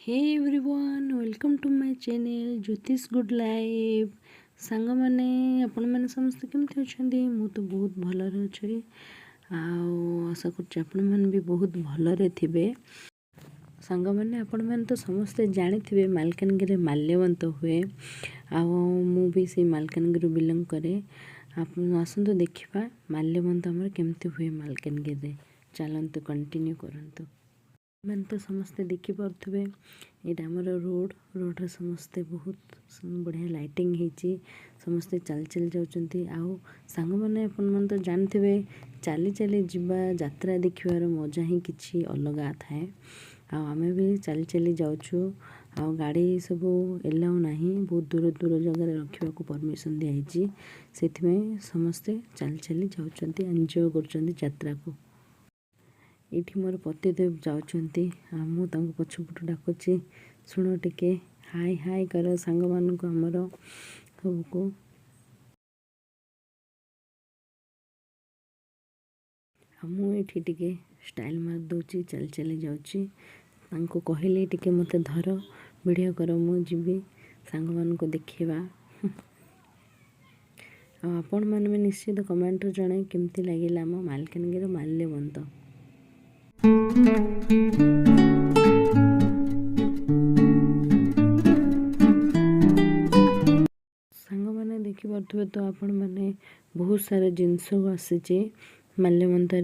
Hey everyone welcome to my channel Jyotish good life. Song मैंने आपण मैंने समस्ते केमती अच्छा मु तो बहुत भलरे अच्छी आशा कर भी बहुत भलरे थे। सांग मैंने आपण मैंने तो समस्ते जानी मालकानगिरी माल्यवंत हुए भी से मालकानगिरी बिलंग करे। आप आसतु देखा माल्यवंत आमर केमती हुए मालकानगिरी। चलतु कंटिन्यू करंतु। मैंने तो समस्ते देखिपे यहाँ आमर रोड समस्ते बहुत बढ़िया लाइटिंग होती समस्ते चल चल जाऊँच आउ सांग मैंने अपन तो जानते चली चली जीवा यात्रा देखार मजा ही किसी अलग थाए। आम भी चली चली जाऊँ आ गाड़ी सब एलाउ ना बहुत दूर दूर जगह रखा परमिशन दिखाई से समस्ते चली चली जाऊँच एंजॉय कर को। ये मोर पतिदेव जाऊँच मुझे पछपट डाकुची शुण टिके हाय हाय कर सांग मानक आमर सबको मुझे टिके स्टाइल मार दूची चल चली जाऊँगी कहले टिके मत धर वीडियो कर मुझे सांग मानक देखा आपण मैंने भी निश्चित कमेंट जन केमती लगे आम मालकानगिरी माल्यवंत। सांग मैंने देखिपे तो आपण मैंने बहुत सारे जिनस आसी माल्यवंत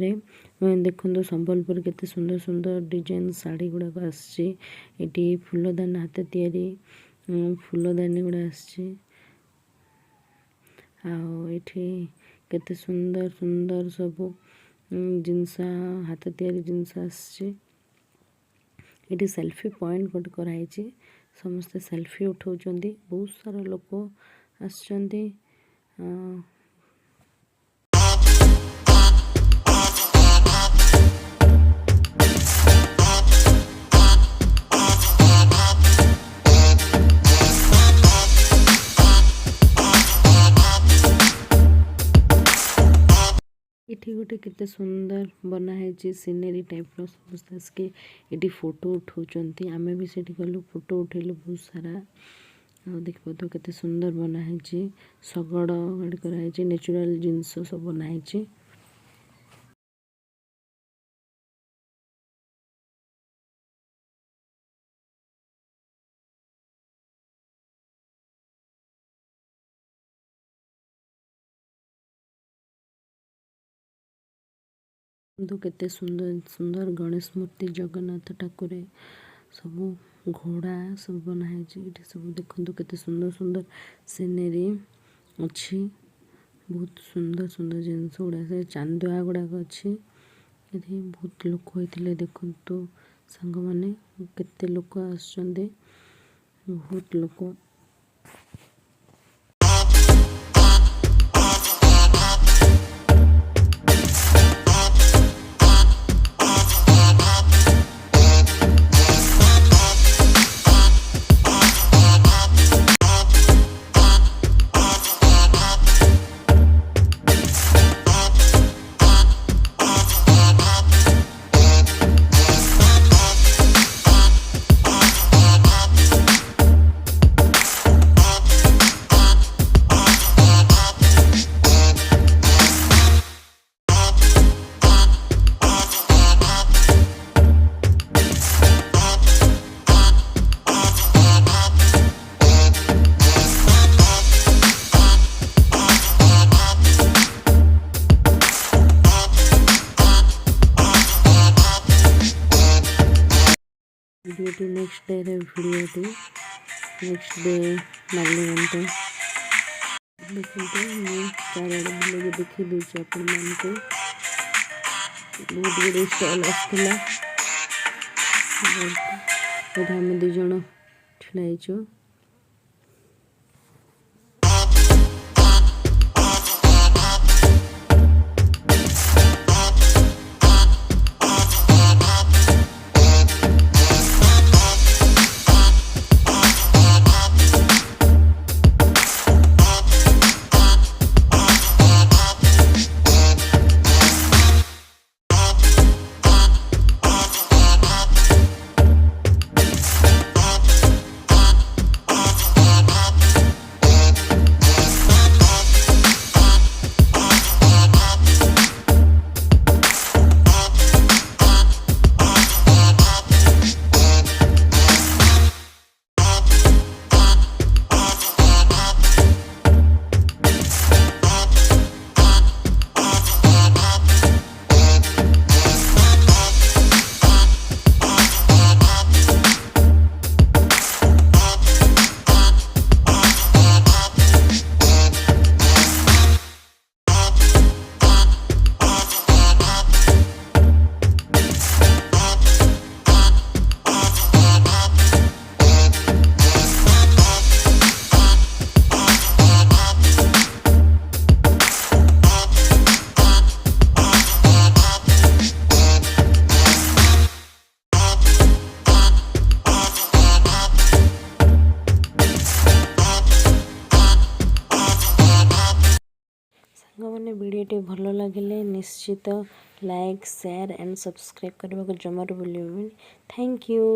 देखो संबलपुर केते सुंदर सुंदर डिजाइन साड़ी गुड़ाक आसी फूलदानी हाथ तैयारी फूलदानी गुड़ा आसी केते सुंदर सुंदर सब जिनस हाथ तैयारी जिनस आसी सेल्फी पॉइंट गोटे कराई समस्ते सेल्फी उठाऊँ बहुत सारा लोक आसचंदी। ये गोटे केते सुंदर बनाई सीनेरी टाइप समस्त आसके ये फोटो उठाऊँ आमे भी से गलु फोटो उठेलु बहुत सारा देख पाते केते सुंदर बनाई शगड़ गाड़ी कराई नेचुरल जिनस सब बनाई। केते सुंदर सुंदर गणेश मूर्ति जगन्नाथ ठाकुर सब घोड़ा सब बनाई ये सब देखो केते सुंदर सुंदर सीनेरी अच्छी बहुत सुंदर सुंदर जिनस गुड़ा से चांदुआ गुड़ाक अच्छी ये बहुत लोक होते देखु सांग मैंने केते लोक आसुँच बहुत लोक। वीडियो नेक्स्ट डे रे वीडियो नेक्स्ट डे माल्यवंत देखते चारिड़े बुले देखी दूसरे आपण मान को बहुत गुड़े स्टॉल आसला आम दुज ठिड़ाइचु। ସାଙ୍ଗମାନେ ଭିଡ଼ିଓଟି ଭଲ ଲାଗିଲେ ନିଶ୍ଚିତ ଲାଇକ୍ ସେୟାର ଆଣ୍ଡ ସବସ୍କ୍ରାଇବ୍ କରିବାକୁ ଜମାରୁ ଭୁଲିବେନି। Thank you.